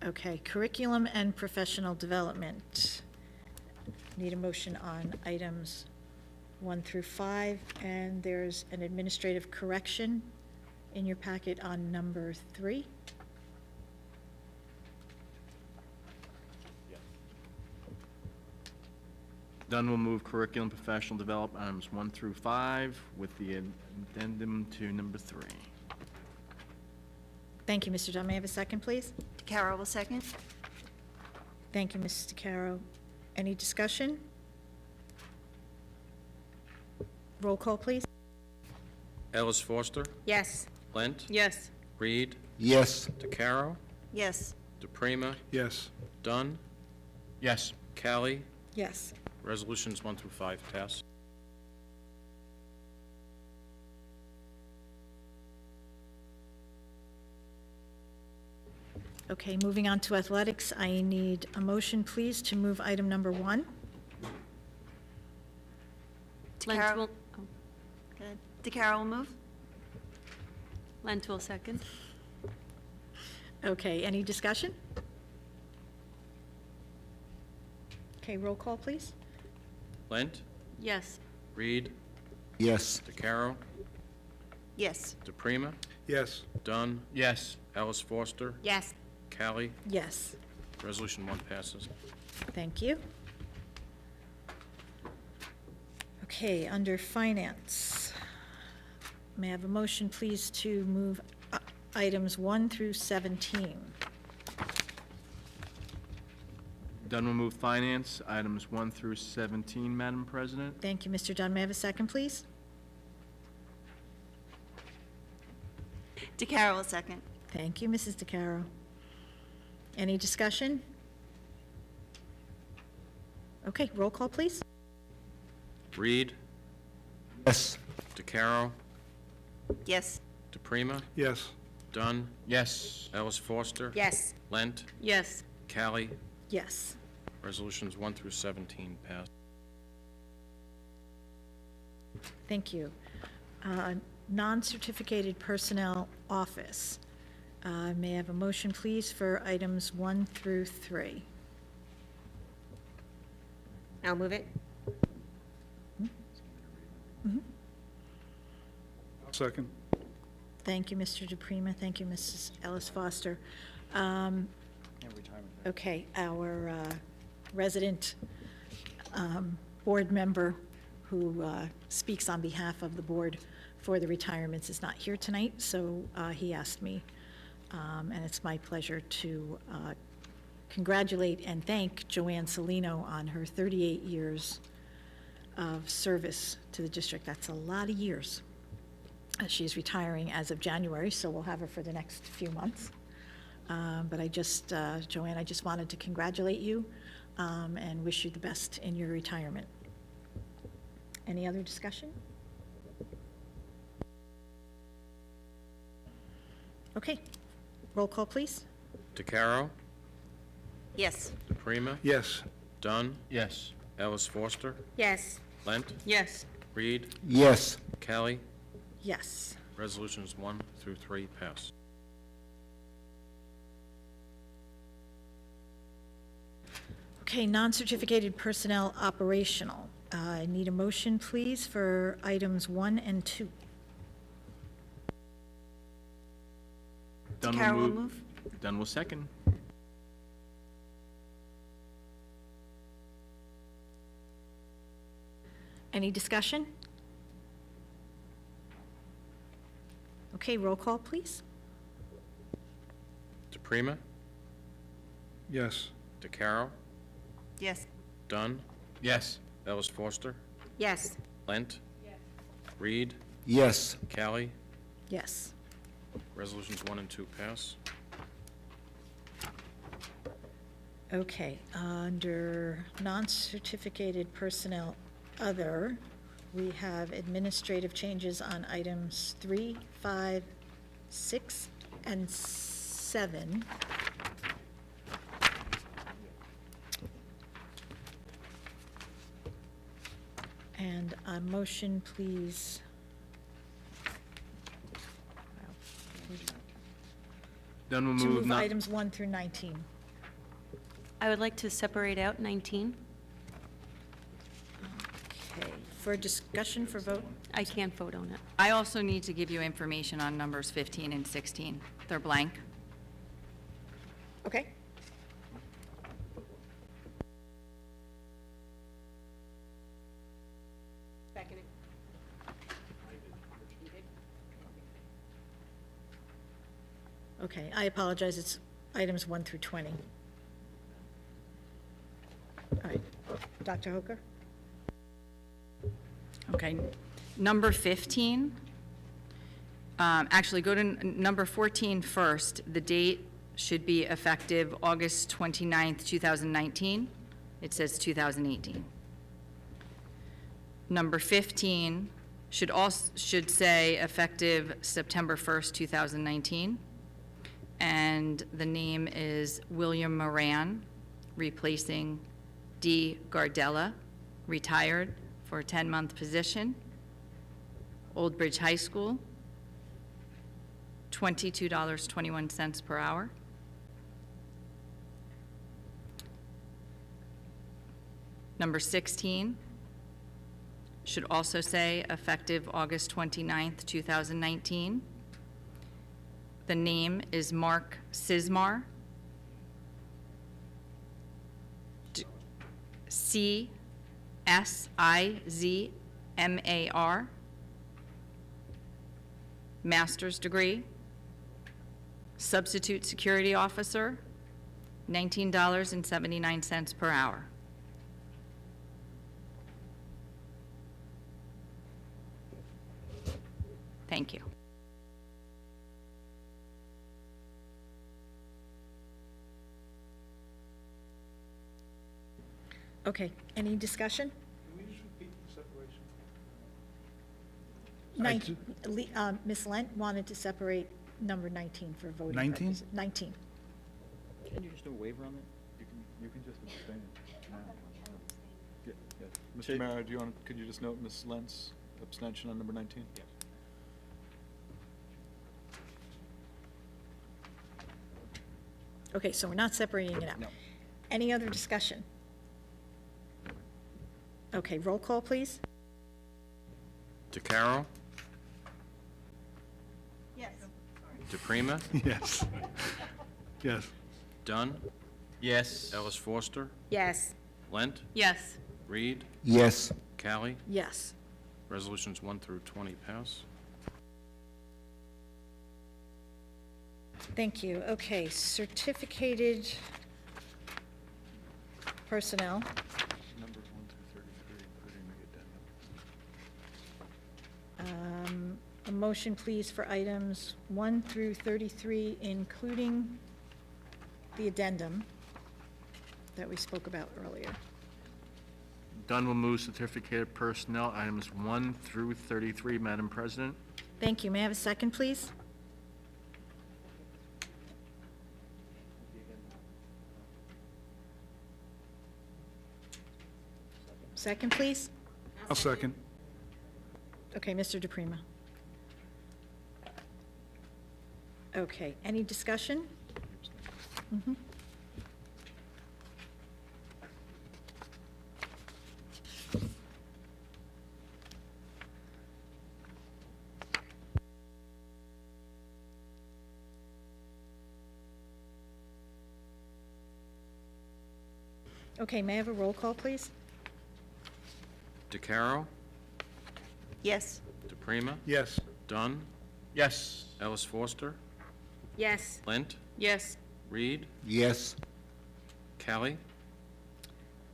A: Okay, curriculum and professional development. Need a motion on items 1 through 5, and there's an administrative correction in your packet on number 3.
D: Dunn will move curriculum professional development items 1 through 5 with the addendum to number 3.
A: Thank you, Mr. Dunn. May I have a second, please?
N: DeCaro will second.
A: Thank you, Mrs. DeCaro. Any discussion? Roll call, please.
B: Ellis Foster,
C: Yes.
B: Lent,
N: Yes.
B: Reed,
F: Yes.
B: DeCaro,
N: Yes.
B: DePrima,
F: Yes.
B: Dunn,
D: Yes.
B: Callie.
A: Yes.
B: Resolutions 1 through 5 pass.
A: Okay, moving on to athletics, I need a motion, please, to move item number 1.
N: Lent will, oh, good. DeCaro will move. Lent will second.
A: Okay, any discussion? Okay, roll call, please.
B: Lent,
N: Yes.
B: Reed,
F: Yes.
B: DeCaro,
N: Yes.
B: DePrima,
F: Yes.
B: Dunn,
D: Yes.
B: Ellis Foster,
C: Yes.
B: Callie.
A: Yes,
B: Resolution 1 passes.
A: thank you. Okay, under finance, may I have a motion, please, to move items 1 through 17?
D: Dunn will move finance items 1 through 17, Madam President.
A: Thank you, Mr. Dunn. May I have a second, please?
N: DeCaro will second.
A: Thank you, Mrs. DeCaro. Any discussion? Okay, roll call, please.
B: Reed,
F: Yes.
B: DeCaro,
N: Yes.
B: DePrima,
F: Yes.
B: Dunn,
D: Yes.
B: Ellis Foster.
C: Yes.
B: Lent,
N: Yes.
B: Callie.
A: Yes.
B: Resolutions 1 through 17 passed.
A: Thank you. Non-certificated personnel office. May I have a motion, please, for items 1 through 3?
C: I'll move it.
F: Second.
A: Thank you, Mr. DePrima. Thank you, Mrs. Ellis Foster. Okay, our resident board member who speaks on behalf of the board for the retirements is not here tonight, so he asked me, and it's my pleasure to congratulate and thank Joanne Salino on her 38 years of service to the district. That's a lot of years. She's retiring as of January, so we'll have her for the next few months. But I just, Joanne, I just wanted to congratulate you and wish you the best in your retirement. Any other discussion? Okay, roll call, please.
B: DeCaro,
N: Yes.
B: DePrima,
F: Yes.
B: Dunn,
D: Yes.
B: Ellis Foster,
C: Yes.
B: Lent,
N: Yes.
B: Reed,
F: Yes.
B: Callie.
A: Yes.
B: Resolutions 1 through 3 pass.
A: Okay, non-certificated personnel operational. I need a motion, please, for items 1 and 2.
D: Dunn
N: DeCaro will move.
D: Dunn will second.
A: Any discussion? Okay, roll call, please.
B: DePrima,
F: Yes.
B: DeCaro,
N: Yes.
B: Dunn,
D: Yes.
B: Ellis Foster,
C: Yes.
B: Lent, Reed,
F: Yes.
B: Callie.
A: Yes.
B: Resolutions 1 and 2 pass.
A: Okay, under non-certificated personnel other, we have administrative changes on items 3, 5, 6, and 7. And a motion, please.
D: Then we'll
A: To
D: move
A: move
D: not.
A: items 1 through 19.
N: I would like to separate out 19.
A: Okay, for discussion, for vote?
N: I can't vote on it.
L: I also need to give you information on numbers 15 and 16. They're blank.
A: Okay.
C: Second.
A: Okay, I apologize, it's items 1 through 20. All right, Dr. Hoker?
L: Okay. Number 15, actually, go to number 14 first. The date should be effective August 29th, 2019. It says 2018. Number 15 should say effective September 1st, 2019. And the name is William Moran, replacing D. Gardella, retired, for a 10-month position. Old Bridge High School, $22.21 per hour. Number 16 should also say effective August 29th, 2019. The name is Mark Sizmar. C-S-I-Z-M-A-R. Master's degree. Substitute security officer, $19.79 per hour. Thank you.
A: Okay, any discussion?
F: Can we just repeat the separation?
A: Ms. Lent wanted to separate number 19 for voting
F: 19?
A: purposes. 19.
E: Can you just do a waiver on that?
F: You can just abstain. Mr. Mayor, could you just note Ms. Lent's abstention on number 19? Yes.
A: Okay, so we're not separating it out.
E: No.
A: Any other discussion? Okay, roll call, please.
B: DeCarroll.
N: Yes.
B: DePrima.
F: Yes. Yes.
B: Dunn.
D: Yes.
B: Ellis Foster.
C: Yes.
B: Lent.
L: Yes.
B: Reed.
F: Yes.
B: Callie.
A: Yes.
B: Resolutions 1 through 20 pass.
A: Thank you. Okay, certificated personnel.
F: Numbers 1 through 33, including the addendum.
A: A motion, please, for items 1 through 33, including the addendum that we spoke about earlier.
D: Dunn will move certificated personnel items 1 through 33, Madam President.
A: Thank you. May I have a second, please? Second, please?
F: I'll second.
A: Okay, Mr. DePrima. Okay, any discussion? Mhm. Okay, may I have a roll call, please?
B: DeCarroll.
N: Yes.
B: DePrima.
F: Yes.
B: Dunn.
D: Yes.
B: Ellis Foster.
C: Yes.
B: Lent.
L: Yes.
B: Reed.
F: Yes.
B: Callie.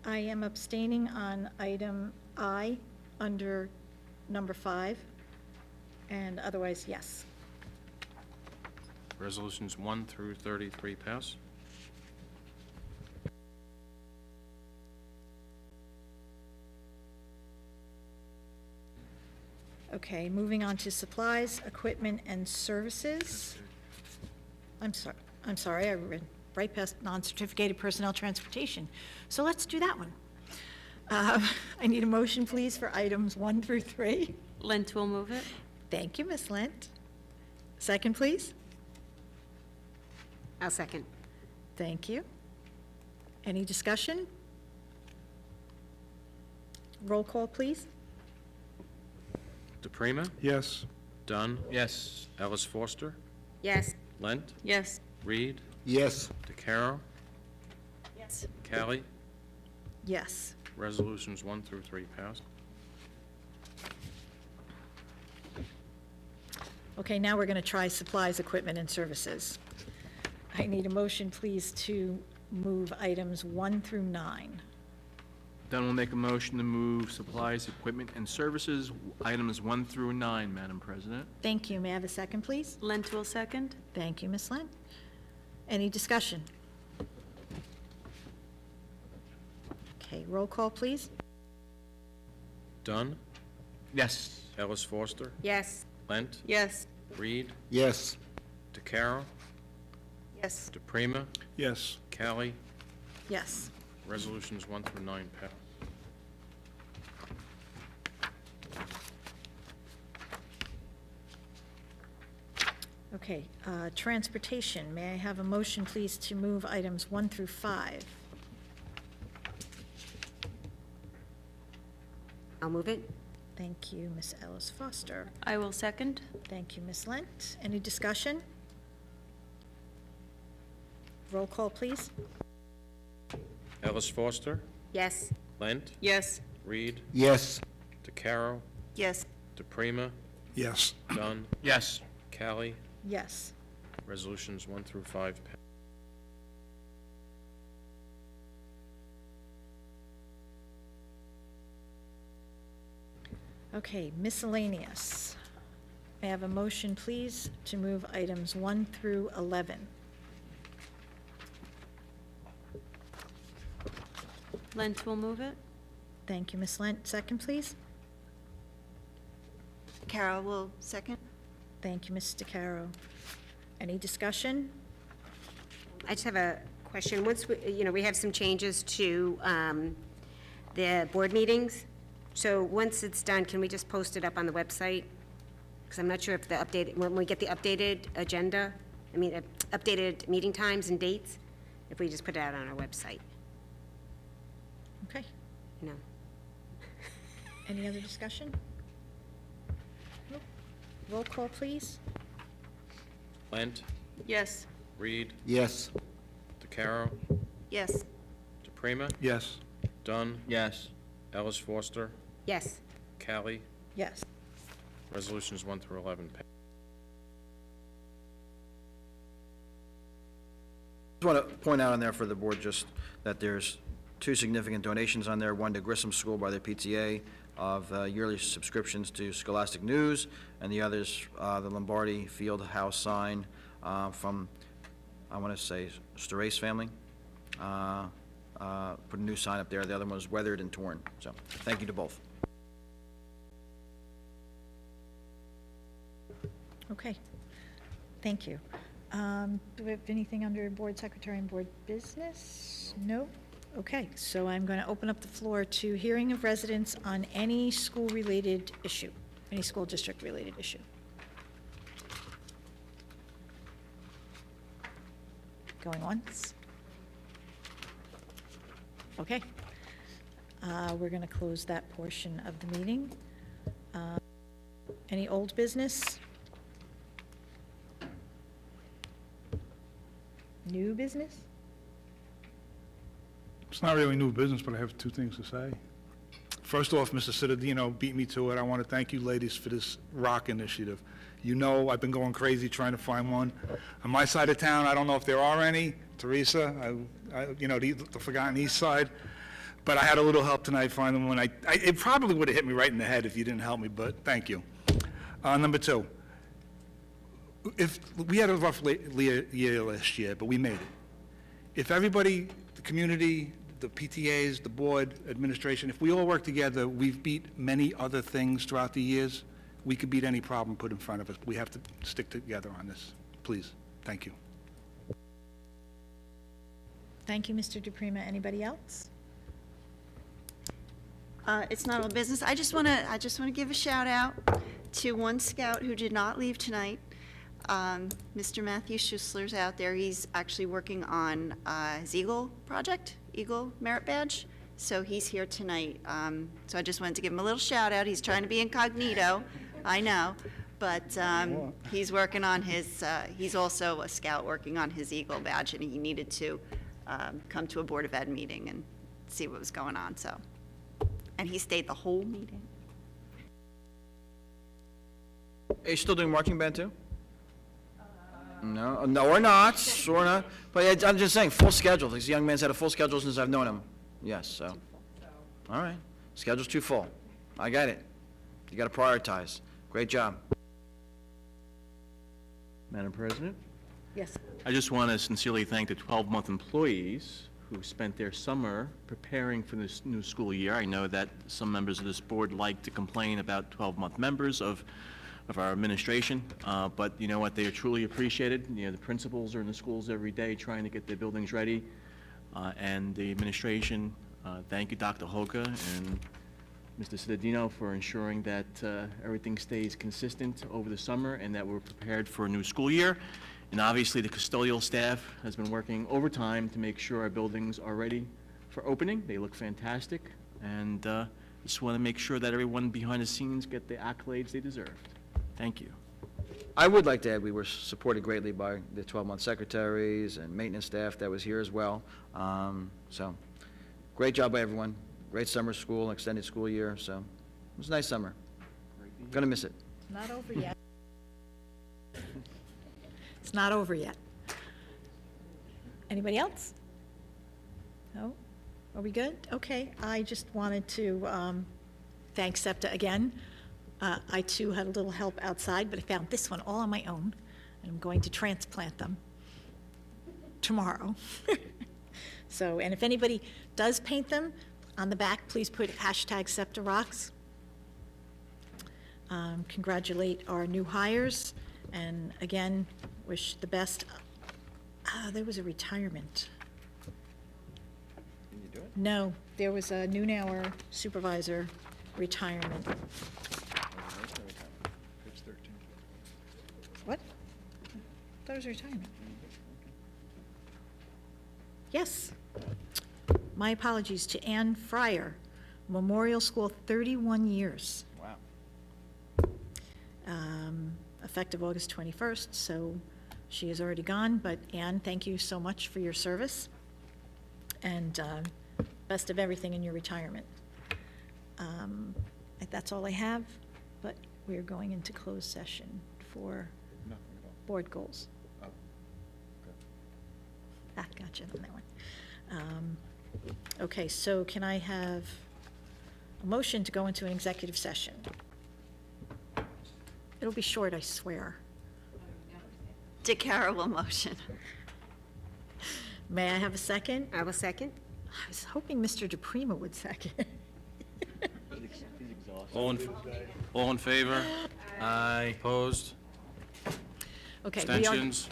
A: I am abstaining on item I under number 5. And otherwise, yes.
B: Resolutions 1 through 33 pass.
A: Okay, moving on to supplies, equipment, and services. I'm sorry, I read right past non-certificated personnel transportation. So let's do that one. I need a motion, please, for items 1 through 3.
N: Lent will move it.
A: Thank you, Ms. Lent. Second, please.
C: I'll second.
A: Thank you. Any discussion? Roll call, please.
B: DePrima,
F: Yes.
B: Dunn,
D: Yes.
B: Ellis Foster,
C: Yes.
B: Lent,
N: Yes.
B: Reed,
F: Yes.
B: DeCarro,
A: Yes.
B: Callie.
A: Yes.
B: Resolutions 1 through 3 pass.
A: Okay, now we're going to try supplies, equipment, and services. I need a motion, please, to move items 1 through 9.
D: Dunn will make a motion to move supplies, equipment, and services, items 1 through 9, Madam President.
A: Thank you. May I have a second, please?
N: Lent will second.
A: Thank you, Ms. Lent. Any discussion? Okay, roll call, please.
B: Dunn,
D: Yes.
B: Ellis Foster,
C: Yes.
B: Lent,
N: Yes.
B: Reed,
F: Yes.
B: DeCarro,
N: Yes.
B: DePrima,
F: Yes.
B: Callie.
A: Yes.
B: Resolutions 1 through 9 pass.
A: Okay, transportation. May I have a motion, please, to move items 1 through 5?
C: I'll move it.
A: Thank you, Ms. Ellis Foster.
N: I will second.
A: Thank you, Ms. Lent. Any discussion? Roll call, please.
B: Ellis Foster,
C: Yes.
B: Lent,
N: Yes.
B: Reed,
F: Yes.
B: DeCarro,
N: Yes.
B: DePrima,
F: Yes.
B: Dunn,
D: Yes.
B: Callie.
A: Yes.
B: Resolutions 1 through 5 pass.
A: Okay, miscellaneous. May I have a motion, please, to move items 1 through 11?
N: Lent will move it.
A: Thank you, Ms. Lent. Second, please.
N: Carol will second.
A: Thank you, Ms. DeCaro. Any discussion?
C: I just have a question. Once, we have some changes to the board meetings. So once it's done, can we just post it up on the website? Because I'm not sure if when we get the updated agenda, updated meeting times and dates, if we just put it out on our website,
A: Okay.
C: you know.
A: Any other discussion? Nope. Roll call, please.
B: Lent,
N: Yes.
B: Reed,
F: Yes.
B: DeCarro,
N: Yes.
B: DePrima,
F: Yes.
B: Dunn,
D: Yes.
B: Ellis Foster,
C: Yes.
B: Callie.
A: Yes.
B: Resolutions 1 through 11 pass.
E: Just want to point out on there for the board just that there's 2 significant donations on there, one to Grissom School by their PTA of yearly subscriptions to Scholastic News, and the other's the Lombardi Field House sign from, I want to say, Starace family. Put a new sign up there. The other one was weathered and torn. So, thank you to both.
A: Okay. Thank you. Do we have anything under board secretary and board business? No? Okay, so I'm going to open up the floor to hearing of residents on any school-related issue, any school district-related issue. Going once? Okay. We're going to close that portion of the meeting. Any old business? New business?
O: It's not really new business, but I have 2 things to say. First off, Mr. Cittadino beat me to it. I want to thank you ladies for this rock initiative. You know I've been going crazy trying to find one. On my side of town, I don't know if there are any. Teresa, the Forgotten East Side. But I had a little help tonight finding one. It probably would have hit me right in the head if you didn't help me, but thank you. Number two, if, we had a rough year last year, but we made it. If everybody, the community, the PTAs, the board, administration, if we all work together, we've beat many other things throughout the years. We could beat any problem put in front of us. We have to stick together on this. Please, thank you.
A: Thank you, Mr. DePrima. Anybody else?
N: It's not all business. I just want to give a shout out to one scout who did not leave tonight. Mr. Matthew Schussler's out there. He's actually working on his Eagle project, Eagle Merit Badge. So he's here tonight. So I just wanted to give him a little shout out. He's trying to be incognito, I know, but he's working on his, he's also a scout working on his Eagle Badge, and he needed to come to a Board of Ed meeting and see what was going on, so. And he stayed the whole meeting.
E: Are you still doing marching band too? No, no, or not, or not. But I'm just saying, full schedule. This young man's had a full schedule since I've known him. Yes, so. All right. Schedule's too full. I get it. You got to prioritize. Great job.
D: Madam President?
A: Yes.
D: I just want to sincerely thank the 12-month employees who spent their summer preparing for this new school year. I know that some members of this board like to complain about 12-month members of our administration, but you know what, they are truly appreciated. You know, the principals are in the schools every day trying to get their buildings ready, and the administration, thank you, Dr. Hoka and Mr. Cittadino, for ensuring that everything stays consistent over the summer and that we're prepared for a new school year. And obviously, the custodial staff has been working overtime to make sure our buildings are ready for opening. They look fantastic, and just want to make sure that everyone behind the scenes get the accolades they deserved. Thank you.
E: I would like to add, we were supported greatly by the 12-month secretaries and maintenance staff that was here as well. So, great job by everyone. Great summer school, extended school year, so it was a nice summer. Gonna miss it.
A: Not over yet. It's not over yet. Anybody else? No? Are we good? Okay. I just wanted to thank SEPTA again. I too had a little help outside, but I found this one all on my own, and I'm going to transplant them tomorrow. So, and if anybody does paint them, on the back, please put hashtag #SEPTARocks. Congratulate our new hires, and again, wish the best. There was a retirement.
E: Can you do it?
A: No, there was a noon hour supervisor retirement. What? That was retirement. Yes. My apologies to Ann Fryer, Memorial School, 31 years.
E: Wow.
A: Effective August 21st, so she is already gone, but Ann, thank you so much for your service, and best of everything in your retirement. That's all I have, but we're going into closed session for board goals. Gotcha on that one. Okay, so can I have a motion to go into an executive session? It'll be short, I swear.
N: DeCaro will motion.
A: May I have a second?
C: I will second.
A: I was hoping Mr. DePrima would second.
B: All in favor? Aye. Opposed?
A: Okay,
B: Abstentions?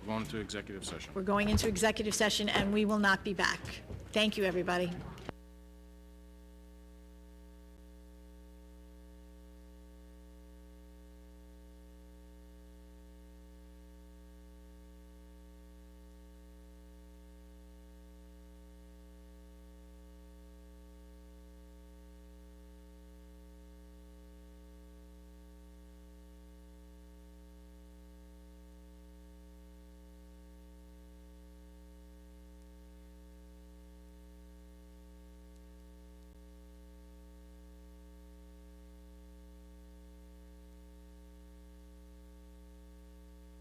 B: Going to executive session.
A: we're going into executive session, and we will not be back. Thank you, everybody.